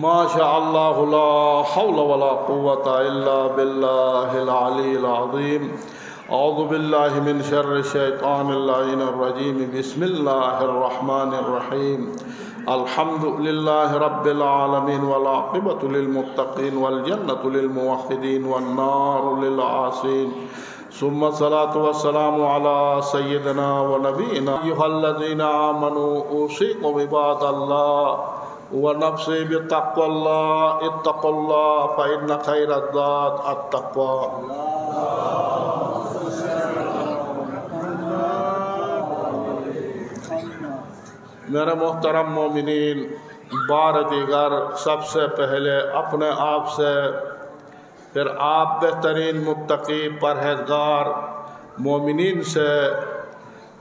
ماشاء اللہ لا حول ولا قوة الا باللہ العلی العظیم اعوذ باللہ من شر الشیطان اللعین الرجیم بسم اللہ الرحمن الرحیم الحمد للہ رب العالمین والعاقبۃ للمتقین والجنۃ للموحدین والنار للعاصین ثم الصلاة والسلام على سیدنا ونبینا ایھا الذین آمنوا اوصیکم عباد اللہ ونفسی بتقوى اللہ اتقوا اللہ فإن خیر الزاد التقوى۔ میرے محترم مومنین، بار دیگر سب سے پہلے اپنے آپ سے، پھر آپ بہترین متقی پرہیزگار مومنین سے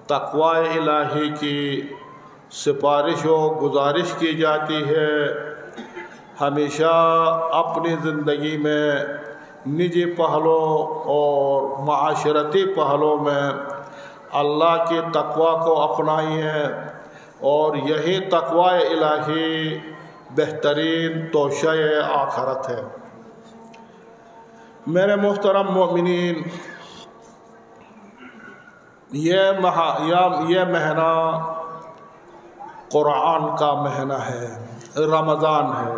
تقوی الہی کی سفارش و گزارش کی جاتی ہے۔ ہمیشہ اپنی زندگی میں نجی پہلو اور معاشرتی پہلو میں اللہ کی تقوی کو اپنائیے، اور یہی تقوی الہی بہترین توشہ آخرت ہے۔ میرے محترم مومنین، یہ مہینہ قرآن کا مہینہ ہے، رمضان ہے،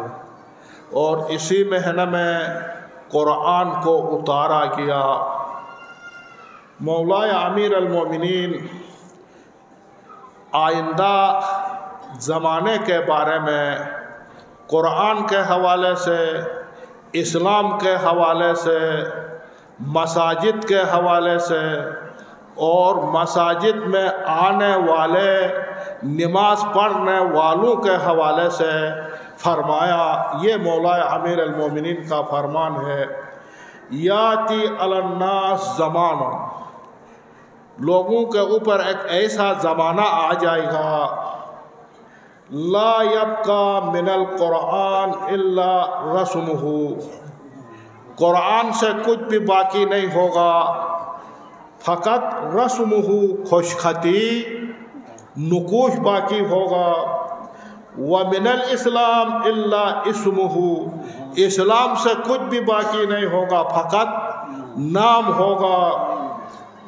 اور اسی مہینہ میں قرآن کو اتارا گیا۔ مولا امیر المومنین آئندہ زمانے کے بارے میں قرآن کے حوالے سے، اسلام کے حوالے سے، مساجد کے حوالے سے اور مساجد میں آنے والے نماز پڑھنے والوں کے حوالے سے فرمایا۔ یہ مولا امیر المومنین کا فرمان ہے، یاتی علی الناس زمان، لوگوں کے اوپر ایک ایسا زمانہ آ جائے گا، لا یبقی من القرآن الا رسمہ، قرآن سے کچھ بھی باقی نہیں ہوگا، فقط رسمہ خوشخطی نقوش باقی ہوگا، وَمِنَ الْإِسْلَامِ إِلَّا اسْمُهُ، اسلام سے کچھ بھی باقی نہیں ہوگا، فقط نام ہوگا۔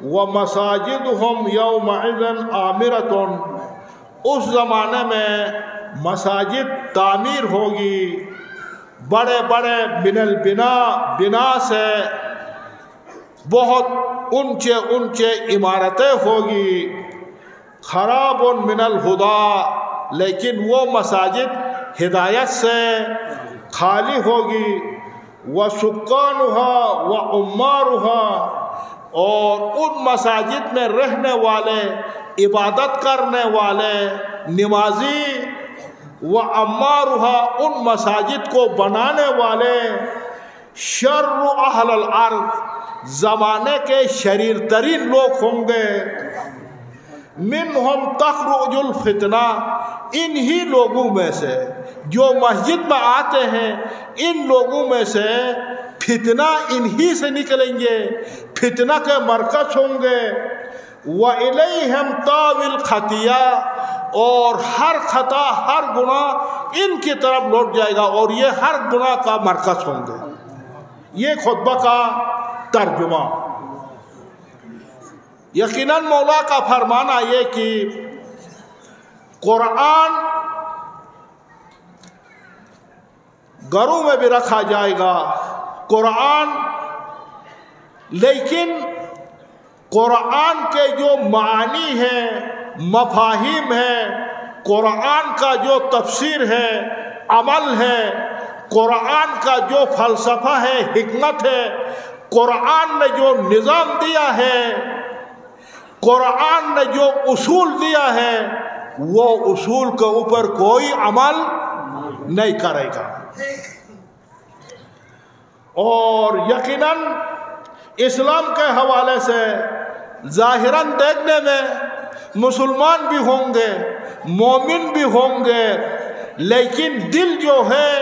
وَمَسَاجِدُهُمْ يَوْمَئِذٍ عَامِرَةٌ، اس زمانے میں مساجد تعمیر ہوگی، بڑے بڑے من البنا، بنا سے بہت اونچے اونچے عمارتیں ہوگی، خراب من الہدا، لیکن وہ مساجد ہدایت سے خالی ہوگی، وسکانها وعمارها، اور ان مساجد میں رہنے والے، عبادت کرنے والے، نمازی، وعمارها، ان مساجد کو بنانے والے، شر اہل الارض، زمانے کے شریر ترین لوگ ہوں گے، منہم تخرج الفتنہ، انہی لوگوں میں سے جو مسجد میں آتے ہیں، ان لوگوں میں سے فتنہ انہی سے نکلیں گے، فتنہ کے مرکز ہوں گے، وَإِلَيْهِمْ تَاوِي الْخَطِيَّةُ، اور ہر خطا، ہر گناہ ان کی طرف لوٹ جائے گا، اور یہ ہر گناہ کا مرکز ہوں گے۔ یہ خطبہ کا ترجمہ۔ یقیناً مولا کا فرمانا یہ کہ قرآن گھروں میں بھی رکھا جائے گا، قرآن، لیکن قرآن کے جو معانی ہیں، مفاہیم ہیں، قرآن کا جو تفسیر ہے، عمل ہے، قرآن کا جو فلسفہ ہے، حکمت ہے، قرآن نے جو نظام دیا ہے، قرآن نے جو اصول دیا ہے، وہ اصول کے اوپر کوئی عمل نہیں کرے گا۔ اور یقیناً اسلام کے حوالے سے ظاہراً دیکھنے میں مسلمان بھی ہوں گے، مومن بھی ہوں گے، لیکن دل جو ہے،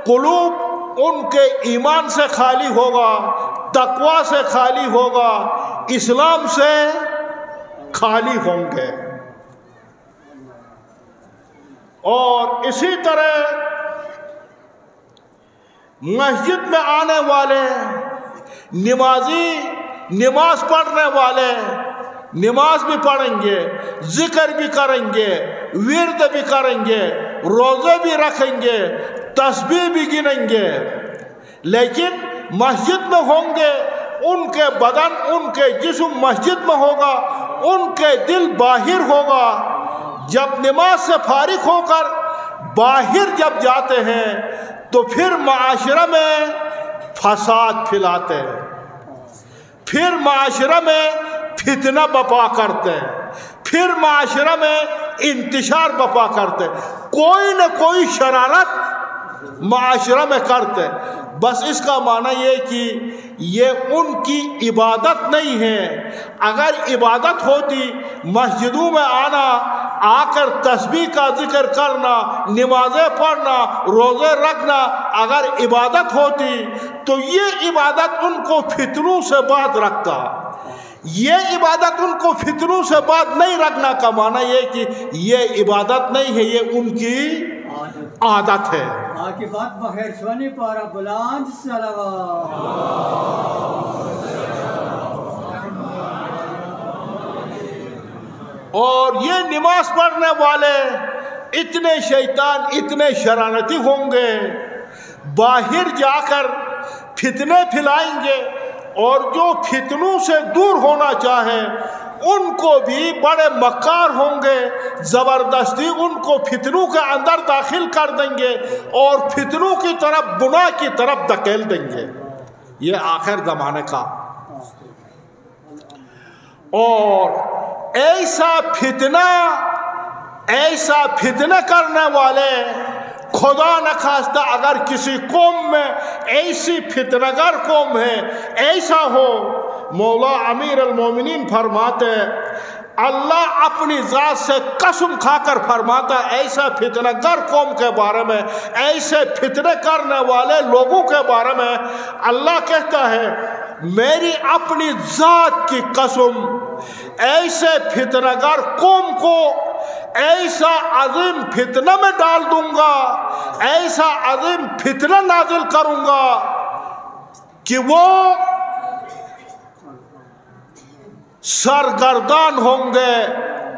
قلوب ان کے ایمان سے خالی ہوگا، تقوی سے خالی ہوگا، اسلام سے خالی ہوں گے۔ اور اسی طرح مسجد میں آنے والے نمازی، نماز پڑھنے والے نماز بھی پڑھیں گے، ذکر بھی کریں گے، ورد بھی کریں گے، روزے بھی رکھیں گے، تسبیح بھی گنیں گے، لیکن مسجد میں ہوں گے، ان کے بدن، ان کے جسم مسجد میں ہوگا، ان کے دل باہر ہوگا۔ جب نماز سے فارغ ہو کر باہر جب جاتے ہیں تو پھر معاشرہ میں فساد پھیلاتے ہیں، پھر معاشرہ میں فتنہ بپا کرتے ہیں، پھر معاشرہ میں انتشار بپا کرتے ہیں، کوئی نہ کوئی شرارت معاشرہ میں کرتے ہیں۔ بس اس کا معنی یہ کہ یہ ان کی عبادت نہیں ہے۔ اگر عبادت ہوتی، مسجدوں میں آنا، آ کر تسبیح کا ذکر کرنا، نمازیں پڑھنا، روزے رکھنا اگر عبادت ہوتی تو یہ عبادت ان کو فتنوں سے باز رکھتا۔ یہ عبادت ان کو فتنوں سے باز نہیں رکھنا کا معنی یہ کہ یہ عبادت نہیں ہے، یہ ان کی عادت ہے۔ عاقبت بخیر شونی پارا بلند صلوات۔ اور یہ نماز پڑھنے والے اتنے شیطان، اتنے شرارتی ہوں گے، باہر جا کر فتنے پھیلائیں گے، اور جو فتنوں سے دور ہونا چاہے ان کو بھی بڑے مکار ہوں گے، زبردستی ان کو فتنوں کے اندر داخل کر دیں گے اور فتنوں کی طرف، گناہ کی طرف دھکیل دیں گے۔ یہ آخر زمانے کا اور ایسا فتنہ کرنے والے، خدا نخواستہ اگر کسی قوم میں ایسی فتنہ گر قوم ہے، ایسا ہو، مولا امیر المومنین فرماتے اللہ اپنی ذات سے قسم کھا کر فرماتا ایسا فتنہ گر قوم کے بارے میں، ایسے فتنے کرنے والے لوگوں کے بارے میں اللہ کہتا ہے میری اپنی ذات کی قسم، ایسے فتنہ گر قوم کو ایسا عظیم فتنہ میں ڈال دوں گا، ایسا عظیم فتنہ نازل کروں گا کہ وہ سرگردان ہوں گے،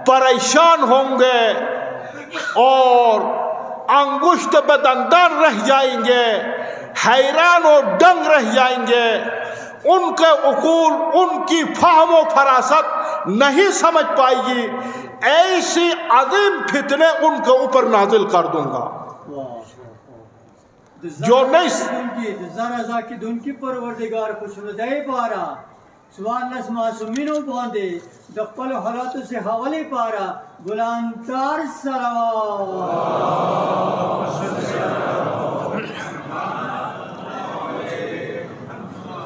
پریشان ہوں گے اور انگشت پہ دندان رہ جائیں گے، حیران و دنگ رہ جائیں گے۔ ان کے عقول، ان کی فہم و فراست نہیں سمجھ پائے گی، ایسی عظیم فتنے ان کے اوپر نازل کر دوں گا جو نہیں ذرا کی دن کی پروردگار خوشنودائی پارا سوال نس معصومینوں باندے دقل حالات سے حوالی پارا بلندتر صلوات۔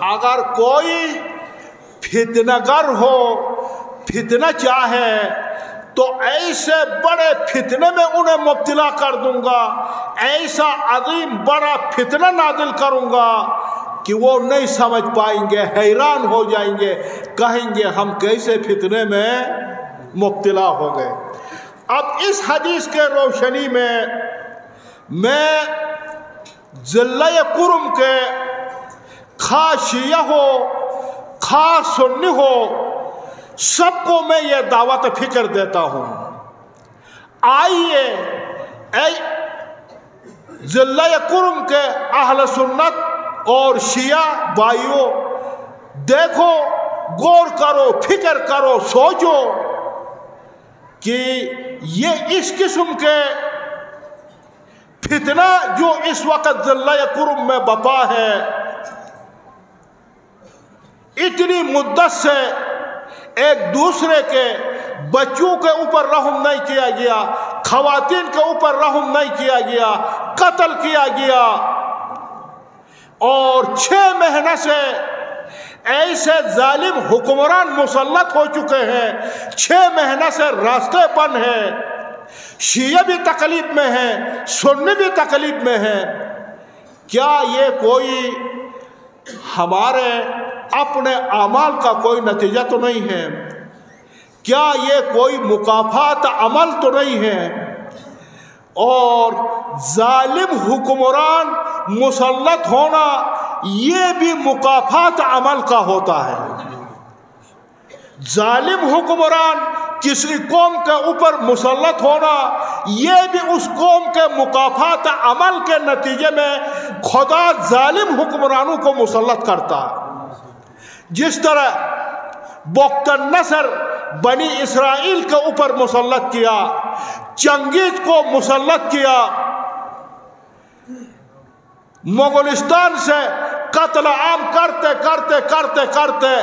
اگر کوئی فتنہ گر ہو، فتنہ چاہے تو ایسے بڑے فتنے میں انہیں مبتلا کر دوں گا، ایسا عظیم بڑا فتنہ نازل کروں گا کہ وہ نہیں سمجھ پائیں گے، حیران ہو جائیں گے، کہیں گے ہم کیسے فتنے میں مبتلا ہو گئے۔ اب اس حدیث کے روشنی میں ضلع کرم کے خاص شیعہ ہو، خاص سنی ہو، سب کو میں یہ دعوت فکر دیتا ہوں، آئیے اے ضلع کرم کے اہل سنت اور شیعہ بھائیوں، دیکھو، غور کرو، فکر کرو، سوچو کہ یہ اس قسم کے فتنہ جو اس وقت ضلع کرم میں بپا ہے، اتنی مدت سے ایک دوسرے کے بچوں کے اوپر رحم نہیں کیا گیا، خواتین کے اوپر رحم نہیں کیا گیا، قتل کیا گیا، اور 6 مہینے سے ایسے ظالم حکمران مسلط ہو چکے ہیں، 6 مہینے سے راستے بند ہیں، شیعہ بھی تکلیف میں ہیں، سنی بھی تکلیف میں ہیں۔ کیا یہ کوئی ہمارے اپنے اعمال کا کوئی نتیجہ تو نہیں ہے؟ کیا یہ کوئی مکافات عمل تو نہیں ہے؟ اور ظالم حکمران مسلط ہونا یہ بھی مکافات عمل کا ہوتا ہے. ظالم حکمران کسی قوم کے اوپر مسلط ہونا یہ بھی اس قوم کے مکافات عمل کے نتیجے میں خدا ظالم حکمرانوں کو مسلط کرتا ہے. جس طرح بخت النصر بنی اسرائیل کے اوپر مسلط کیا، چنگیز کو مسلط کیا، مغولستان سے قتل عام کرتے کرتے کرتے کرتے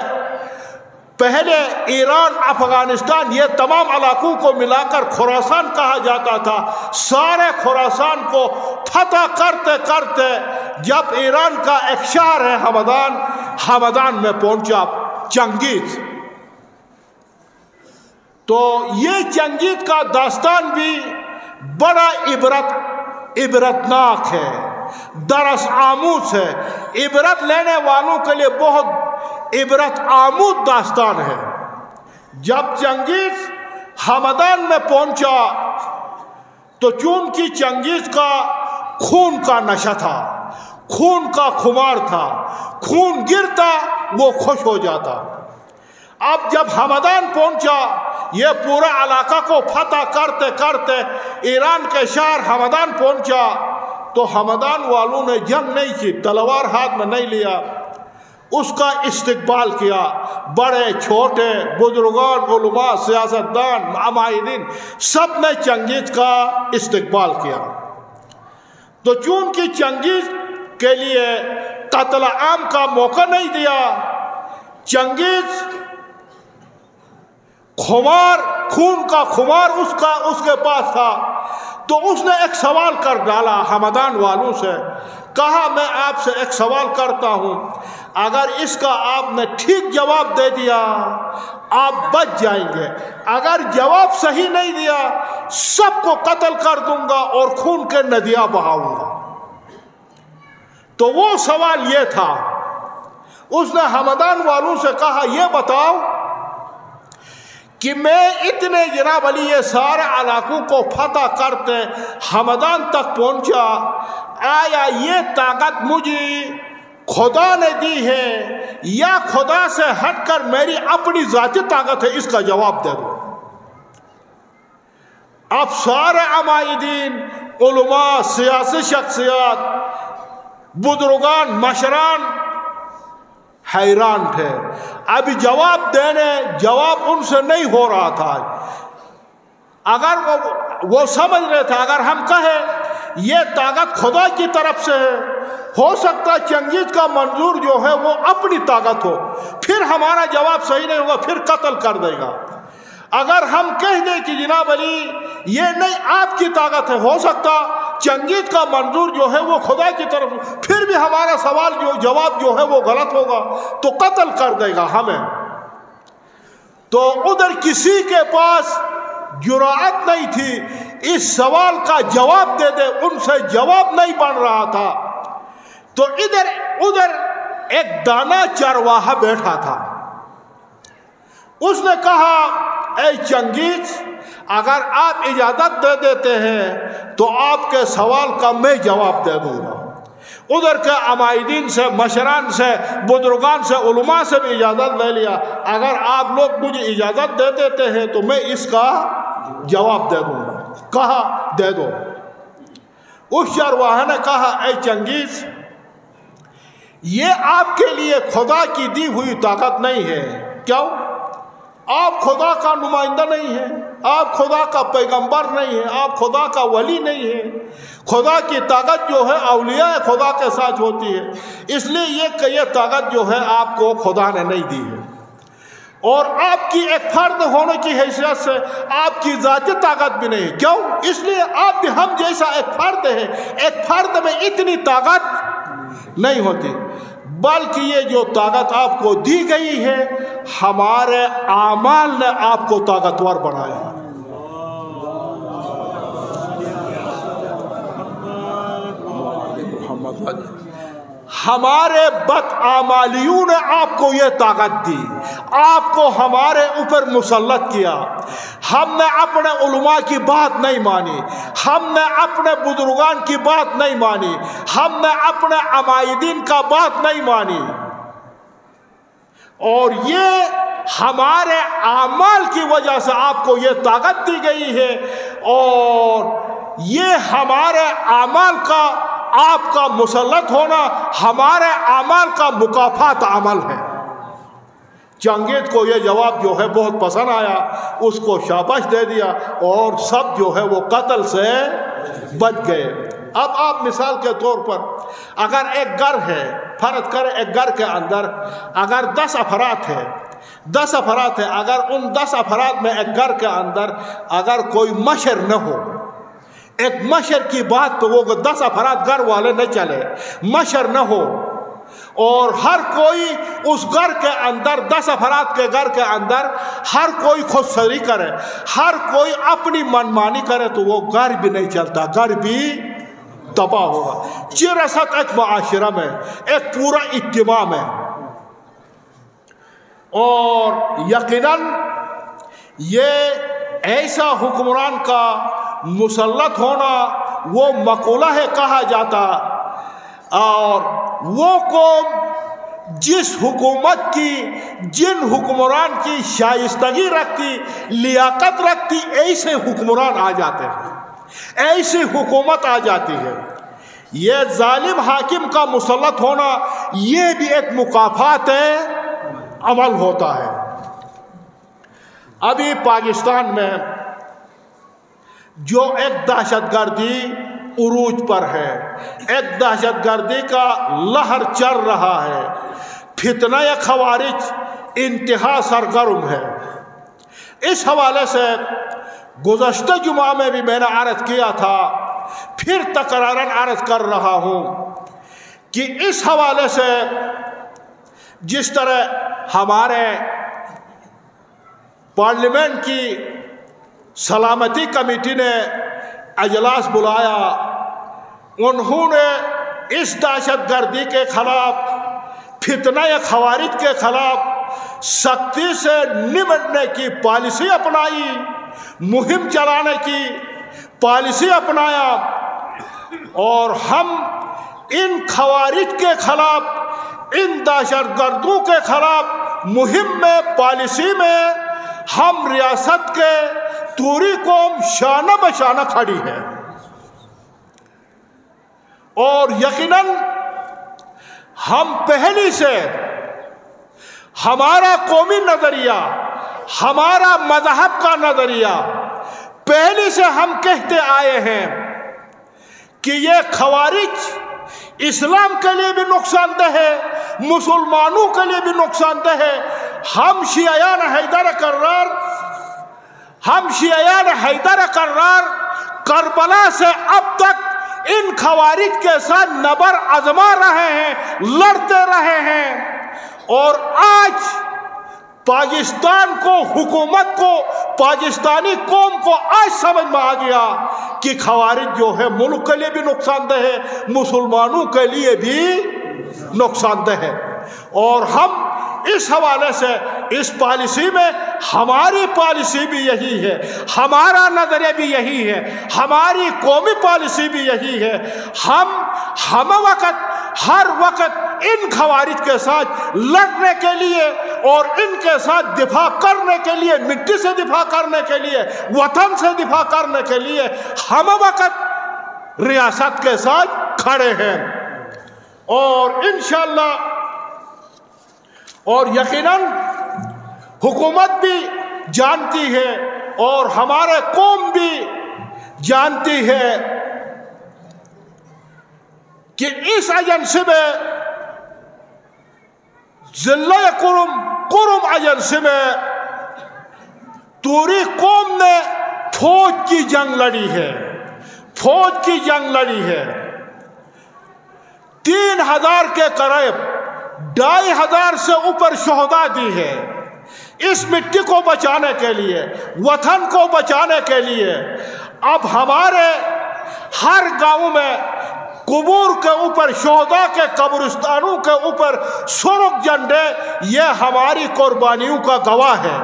پہلے ایران، افغانستان، یہ تمام علاقوں کو ملا کر خراسان کہا جاتا تھا. سارے خراسان کو فتح کرتے کرتے جب ایران کا ایک شہر ہے ہمدان میں پہنچا چنگیز، تو یہ چنگیز کا داستان بھی بڑا عبرتناک ہے، درس آموز ہے، عبرت لینے والوں کے لیے بہت عبرت آموز داستان ہے. جب چنگیز ہمدان میں پہنچا تو چونکہ چنگیز کا خون کا نشہ تھا، خون کا خمار تھا، خون گرتا وہ خوش ہو جاتا. اب جب ہمدان پہنچا، یہ پورا علاقہ کو فتح کرتے کرتے ایران کے شہر ہمدان پہنچا، تو ہمدان والوں نے جنگ نہیں کی، تلوار ہاتھ میں نہیں لیا، اس کا استقبال کیا. بڑے چھوٹے بزرگان، علماء، سیاستدان، عمائدین سب نے چنگیز کا استقبال کیا. تو چونکہ چنگیز کے لیے قتل عام کا موقع نہیں دیا، چنگیز خون کا خمار اس کے پاس تھا، تو اس نے ایک سوال کر ڈالا ہمدان والوں سے، کہا میں آپ سے ایک سوال کرتا ہوں، اگر اس کا آپ نے ٹھیک جواب دے دیا آپ بچ جائیں گے، اگر جواب صحیح نہیں دیا سب کو قتل کر دوں گا اور خون کے ندیاں بہاؤں گا. تو وہ سوال یہ تھا. اس نے ہمدان والوں سے کہا یہ بتاؤ کہ میں اتنے جناب علی یہ سارے علاقوں کو فتح کرتے ہمدان تک پہنچا، آیا یہ طاقت مجھے خدا نے دی ہے یا خدا سے ہٹ کر میری اپنی ذاتی طاقت ہے؟ اس کا جواب دے دو. اب سارے عمائدین، علماء، سیاسی شخصیات، بزرگان، مشران حیران تھے. ابھی جواب ان سے نہیں ہو رہا تھا. اگر وہ سمجھ رہے تھے اگر ہم کہیں یہ طاقت خدا کی طرف سے ہے، ہو سکتا ہے چنگیز کا منظور جو ہے وہ اپنی طاقت ہو، پھر ہمارا جواب صحیح نہیں ہوگا، پھر قتل کر دے گا. اگر ہم کہہ دیں کہ جناب علی یہ نہیں آپ کی طاقت ہے، ہو سکتا چنگیز کا منظور جو ہے وہ خدا کی طرف، پھر بھی ہمارا جواب جو ہے وہ غلط ہوگا تو قتل کر دے گا ہمیں. تو ادھر کسی کے پاس جرأت نہیں تھی اس سوال کا جواب دے دے، ان سے جواب نہیں بن رہا تھا. تو ادھر ایک دانا چرواہا بیٹھا تھا. اس نے کہا اے چنگیز، اگر آپ اجازت دے دیتے ہیں تو آپ کے سوال کا میں جواب دے دوں گا. ادھر کے عمائدین سے، مشران سے، بزرگان سے، علماء سے بھی اجازت لے لیا. اگر آپ لوگ مجھے اجازت دے دیتے ہیں تو میں اس کا جواب دے دوں گا. کہا دے دو. اس چرواہے نے کہا اے چنگیز، یہ آپ کے لیے خدا کی دی ہوئی طاقت نہیں ہے. کیوں؟ آپ خدا کا نمائندہ نہیں ہیں، آپ خدا کا پیغمبر نہیں ہیں، آپ خدا کا ولی نہیں ہیں. خدا کی طاقت جو ہے اولیاء خدا کے ساتھ ہوتی ہے، اس لیے یہ طاقت جو ہے آپ کو خدا نے نہیں دی ہے. اور آپ کی ایک فرد ہونے کی حیثیت سے آپ کی ذاتی طاقت بھی نہیں. کیوں؟ اس لیے آپ بھی ہم جیسا ایک فرد ہے، ایک فرد میں اتنی طاقت نہیں ہوتی، بلکہ یہ جو طاقت آپ کو دی گئی ہے ہمارے اعمال نے آپ کو طاقتور بنایا ہے. ہمارے بدعمالیوں نے آپ کو یہ طاقت دی، آپ کو ہمارے اوپر مسلط کیا. ہم نے اپنے علماء کی بات نہیں مانی، ہم نے اپنے بزرگان کی بات نہیں مانی، ہم نے اپنے عمائدین کا بات نہیں مانی، اور یہ ہمارے اعمال کی وجہ سے آپ کو یہ طاقت دی گئی ہے، اور یہ ہمارے اعمال کا آپ کا مسلط ہونا ہمارے اعمال کا مکافات عمل ہے۔ چنگیز کو یہ جواب جو ہے بہت پسند آیا، اس کو شاباش دے دیا، اور سب جو ہے وہ قتل سے بچ گئے۔ اب آپ مثال کے طور پر اگر ایک گھر ہے، فرض کریں ایک گھر کے اندر اگر 10 افراد ہے، 10 افراد ہے، اگر ان 10 افراد میں ایک گھر کے اندر اگر کوئی مشر نہ ہو، ایک مشر کی بات تو وہ 10 افراد گھر والے نہ چلے، مشر نہ ہو، اور ہر کوئی اس گھر کے اندر 10 افراد کے گھر کے اندر ہر کوئی خود سری کرے، ہر کوئی اپنی منمانی کرے، تو وہ گھر بھی نہیں چلتا، گھر بھی تباہ ہوگا۔ چرست ایک معاشرہ میں ایک پورا اجتماع میں، اور یقیناً یہ ایسا حکمران کا مسلط ہونا وہ مقولہ ہے کہا جاتا، اور وہ قوم جس حکومت کی جن حکمران کی شائستگی رکھتی، لیاقت رکھتی، ایسے حکمران آ جاتے ہیں، ایسی حکومت آ جاتی ہے۔ یہ ظالم حاکم کا مسلط ہونا یہ بھی ایک مکافات عمل ہوتا ہے۔ ابھی پاکستان میں جو ایک دہشت گردی عروج پر ہے، ایک دہشت گردی کا لہر چل رہا ہے، فتنہ خوارج انتہا سرگرم ہے۔ اس حوالے سے گزشتہ جمعہ میں بھی میں نے عرض کیا تھا، پھر تکراراً عرض کر رہا ہوں کہ اس حوالے سے جس طرح ہمارے پارلیمنٹ کی سلامتی کمیٹی نے اجلاس بلایا، انہوں نے اس دہشت گردی کے خلاف، فتنہ خوارج کے خلاف سختی سے نمٹنے کی پالیسی اپنائی، مہم چلانے کی پالیسی اپنایا، اور ہم ان خوارج کے خلاف، ان دہشت گردوں کے خلاف مہم میں، پالیسی میں ہم ریاست کے توری قوم شانہ بشانہ کھڑی ہے، اور یقیناً ہم پہلی سے ہمارا قومی نظریہ، ہمارا مذہب کا نظریہ پہلے سے ہم کہتے آئے ہیں کہ یہ خوارج اسلام کے لیے بھی نقصان دہ ہے، مسلمانوں کے لیے بھی نقصان دہ ہے۔ ہم شیعیان حیدر کرار کربلا سے اب تک ان خوارج کے ساتھ نبر آزما رہے ہیں، لڑتے رہے ہیں، اور آج پاکستان کو، حکومت کو، پاکستانی قوم کو آج سمجھ میں آ گیا کہ خوارج جو ہے ملک کے لیے بھی نقصان دہ ہے، مسلمانوں کے لیے بھی نقصان دہ ہے۔ اور ہم اس حوالے سے اس پالیسی میں، ہماری پالیسی بھی یہی ہے، ہمارا نظریہ بھی یہی ہے، ہماری قومی پالیسی بھی یہی ہے۔ ہم ہر وقت ان خوارج کے ساتھ لڑنے کے لیے اور ان کے ساتھ دفاع کرنے کے لیے، مٹی سے دفاع کرنے کے لیے، وطن سے دفاع کرنے کے لیے ہم وقت ریاست کے ساتھ کھڑے ہیں، اور انشاءاللہ اور یقیناً حکومت بھی جانتی ہے اور ہمارے قوم بھی جانتی ہے کہ اس ایجنسی میں، ضلع قرم ایجنسی میں توری قوم نے فوج کی جنگ لڑی ہے، فوج کی جنگ لڑی ہے، 3000 کے قریب، 2500 سے اوپر شہداء دی ہے اس مٹی کو بچانے کے لیے، وطن کو بچانے کے لیے۔ اب ہمارے ہر گاؤں میں قبور کے اوپر، شہداء کے قبرستانوں کے اوپر سرخ جھنڈے، یہ ہماری قربانیوں کا گواہ ہے۔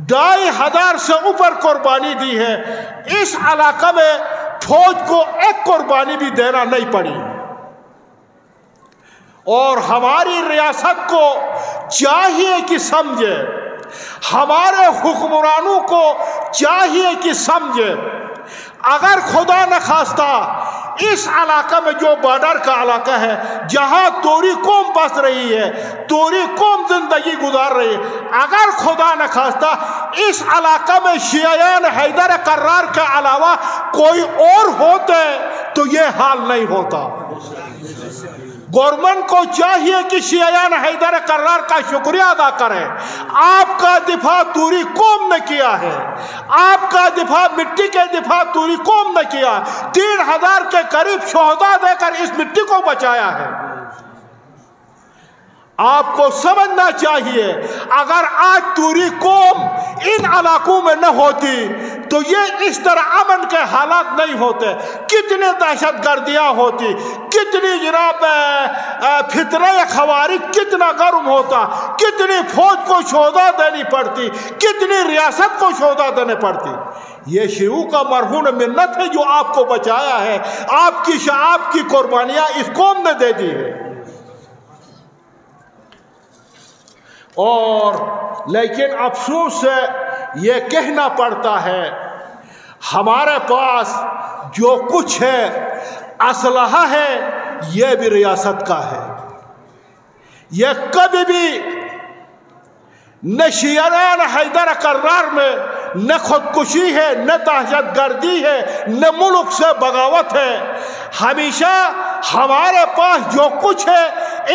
2,500 سے اوپر قربانی دی ہے. اس علاقہ میں فوج کو ایک قربانی بھی دینا نہیں پڑی. اور ہماری ریاست کو چاہیے کہ سمجھے, ہمارے حکمرانوں کو چاہیے کہ سمجھے, اگر خدا نخواستہ اس علاقہ میں جو بارڈر کا علاقہ ہے جہاں توری قوم بس رہی ہے, توری قوم زندگی گزار رہی ہے, اگر خدا نخواستہ اس علاقہ میں شیعیان حیدر کرار کے علاوہ کوئی اور ہوتے تو یہ حال نہیں ہوتا. گورنمنٹ کو چاہیے کہ شیعیان حیدر کرار کا شکریہ ادا کرے. آپ کا دفاع توری قوم نے کیا ہے, آپ کا دفاع مٹی کے دفاع توری قوم نے کیا. 3,000 کے قریب شہداء دے کر اس مٹی کو بچایا ہے. آپ کو سمجھنا چاہیے اگر آج توری قوم ان علاقوں میں نہ ہوتی تو یہ اس طرح امن کے حالات نہیں ہوتے. کتنی دہشت گردیاں ہوتی, کتنی جناب فتنہ خوارج کتنا گرم ہوتا, کتنی فوج کو شہداء دینی پڑتی, کتنی ریاست کو شہداء دینے پڑتی. یہ شیعوں کا مرہون منت ہے جو آپ کو بچایا ہے. آپ کی قربانیاں اس قوم نے دے دی ہے. اور لیکن افسوس سے یہ کہنا پڑتا ہے ہمارے پاس جو کچھ ہے اسلحہ ہے یہ بھی ریاست کا ہے. یہ کبھی بھی نہ شیعیان حیدر کرار میں نہ خودکشی ہے, نہ دہشت گردی ہے, نہ ملک سے بغاوت ہے. ہمیشہ ہمارے پاس جو کچھ ہے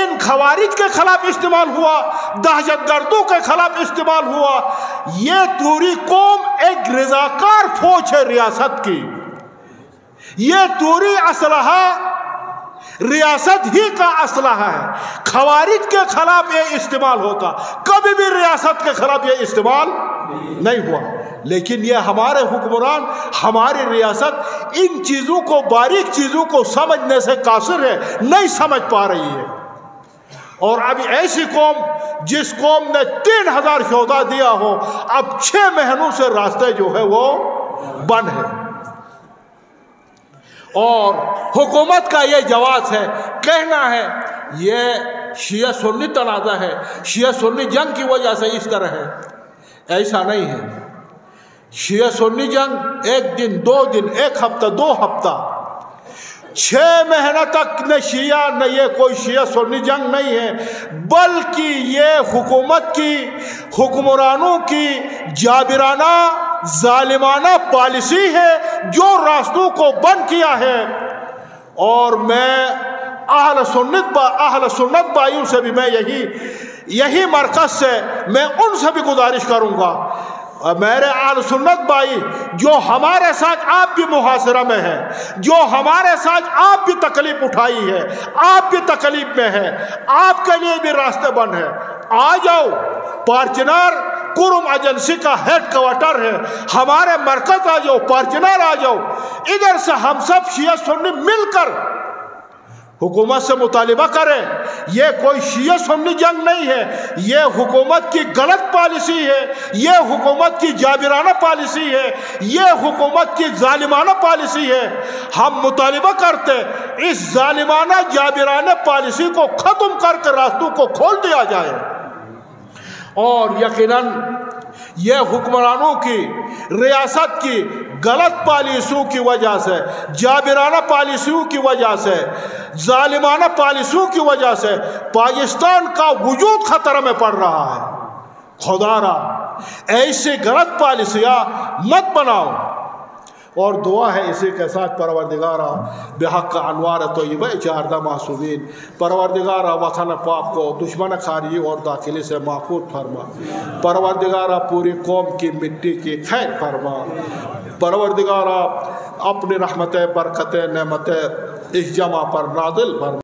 ان خوارج کے خلاف استعمال ہوا, دہشت گردوں کے خلاف استعمال ہوا. یہ توری قوم ایک رضاکار فوج ہے ریاست کی. یہ توری اسلحہ ریاست ہی کا اسلحہ ہے. خوارج کے خلاف یہ استعمال ہوتا, کبھی بھی ریاست کے خلاف یہ استعمال نہیں ہوا. لیکن یہ ہمارے حکمران, ہماری ریاست ان چیزوں کو, باریک چیزوں کو سمجھنے سے قاصر ہے, نہیں سمجھ پا رہی ہے. اور اب ایسی قوم جس قوم نے 3,000 شہداء دیا ہو, اب 6 مہینوں سے راستے جو ہے وہ بند ہے. اور حکومت کا یہ جواز ہے, کہنا ہے یہ شیعہ سنی تنازع ہے, شیعہ سنی جنگ کی وجہ سے اس طرح ہے. ایسا نہیں ہے. شیعہ سنی جنگ 1 دن 2 دن 1 ہفتہ 2 ہفتہ 6 مہینہ تک نہ شیعہ نہ یہ کوئی شیعہ سنی جنگ نہیں ہے, بلکہ یہ حکومت کی, حکمرانوں کی جابرانہ ظالمانہ پالیسی ہے جو راستوں کو بند کیا ہے. اور میں اہل سنت بھائیوں سے بھی میں یہی مرکز سے میں ان سے بھی گزارش کروں گا, میرے اہل سنت بھائی جو ہمارے ساتھ آپ بھی محاصرہ میں ہیں, جو ہمارے ساتھ آپ بھی تکلیف اٹھائی ہے, آپ بھی تکلیف میں ہے, آپ کے لیے بھی راستے بند ہیں. آ جاؤ, پارچنار قرم ایجنسی کا ہیڈ کوارٹر ہے, ہمارے مرکز آ جاؤ, پارچنار آ جاؤ. ادھر سے ہم سب شیعہ سنی مل کر حکومت سے مطالبہ کریں. یہ کوئی شیعہ سنی جنگ نہیں ہے, یہ حکومت کی غلط پالیسی ہے, یہ حکومت کی جابرانہ پالیسی ہے, یہ حکومت کی ظالمانہ پالیسی ہے. ہم مطالبہ کرتے اس ظالمانہ جابرانہ پالیسی کو ختم کر کے راستوں کو کھول دیا جائے. اور یقیناً یہ حکمرانوں کی, ریاست کی غلط پالیسیوں کی وجہ سے, جابرانہ پالیسیوں کی وجہ سے, ظالمانہ پالیسیوں کی وجہ سے پاکستان کا وجود خطرے میں پڑ رہا ہے. خدا را ایسی غلط پالیسیاں مت بناؤ. اور دعا ہے اسی کے ساتھ, پروردگارا بحق انوار طیبہ 14 معصومین, پروردگارا وطن پاک کو دشمن خارجی اور داخلی سے محفوظ فرما. پروردگارا پوری قوم کی مٹی کی خیر فرما. پروردگارا اپنی رحمت برکت نعمت اس جمع پر نازل فرما.